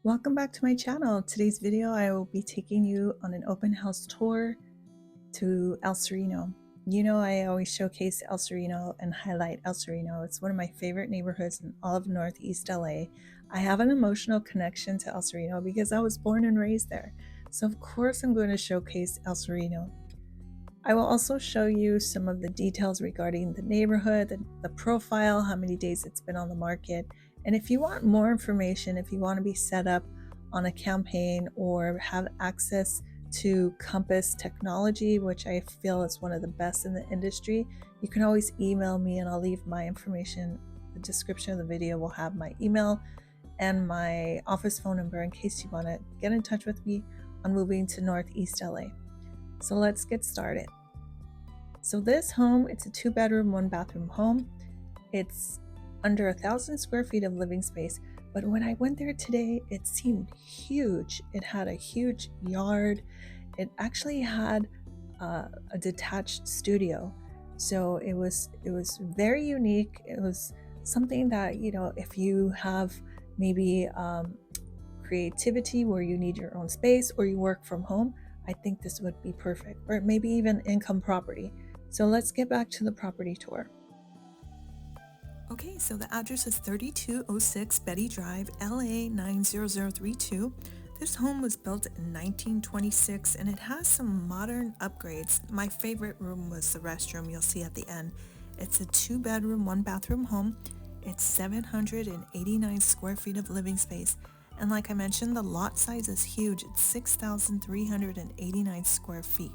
Welcome back to my channel. Today's video, I will be taking you on an open house tour to El Sereno. You know, I always showcase El Sereno and highlight El Sereno. It's one of my favorite neighborhoods in all of Northeast LA. I have an emotional connection to El Sereno because I was born and raised there. So of course I'm going to showcase El Sereno. I will also show you some of the details regarding the neighborhood, the profile, how many days it's been on the market. And if you want more information, if you want to be set up on a campaign or have access to Compass technology, which I feel is one of the best in the industry, you can always email me and I'll leave my information. The description of the video will have my email and my office phone number in case you want to get in touch with me on moving to Northeast LA. So let's get started. So this home, it's a 2-bedroom, 1-bathroom home. It's under 1,000 square feet of living space, but when I went there today, it seemed huge. It had a huge yard. It actually had a detached studio. So it was very unique. It was something that, you know, if you have maybe creativity where you need your own space or you work from home, I think this would be perfect, or maybe even income property. So let's get back to the property tour. Okay, so the address is 3206 Betty Drive, LA 90032. This home was built in 1926 and it has some modern upgrades. My favorite room was the restroom you'll see at the end. It's a 2-bedroom, 1-bathroom home. It's 789 square feet of living space. And like I mentioned, the lot size is huge. It's 6,389 square feet.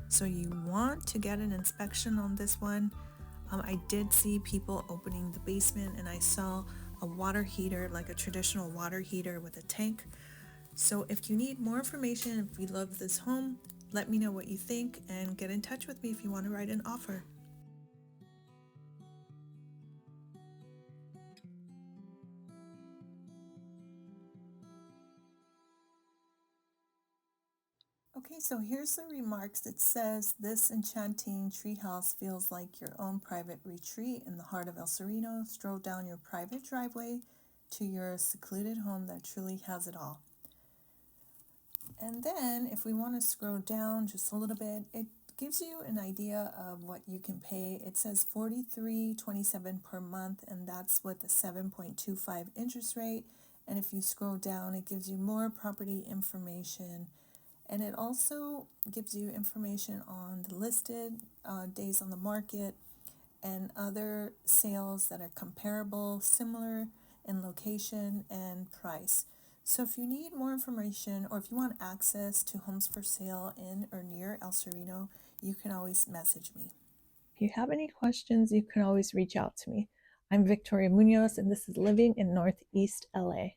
So you want to get an inspection on this one. I did see people opening the basement and I saw a water heater, like a traditional water heater with a tank. So if you need more information, if you love this home, let me know what you think and get in touch with me if you want to write an offer. Okay, so here's the remarks. It says, this enchanting treehouse feels like your own private retreat in the heart of El Sereno. Stroll down your private driveway to your secluded home that truly has it all. And then if we want to scroll down just a little bit, it gives you an idea of what you can pay. It says $43.27 per month, and that's with a 7.25 interest rate. And if you scroll down, it gives you more property information. And it also gives you information on the listed days on the market and other sales that are comparable, similar in location and price. So if you need more information or if you want access to homes for sale in or near El Sereno, you can always message me. If you have any questions, you can always reach out to me. I'm Victoria Munoz, and this is Living in Northeast LA.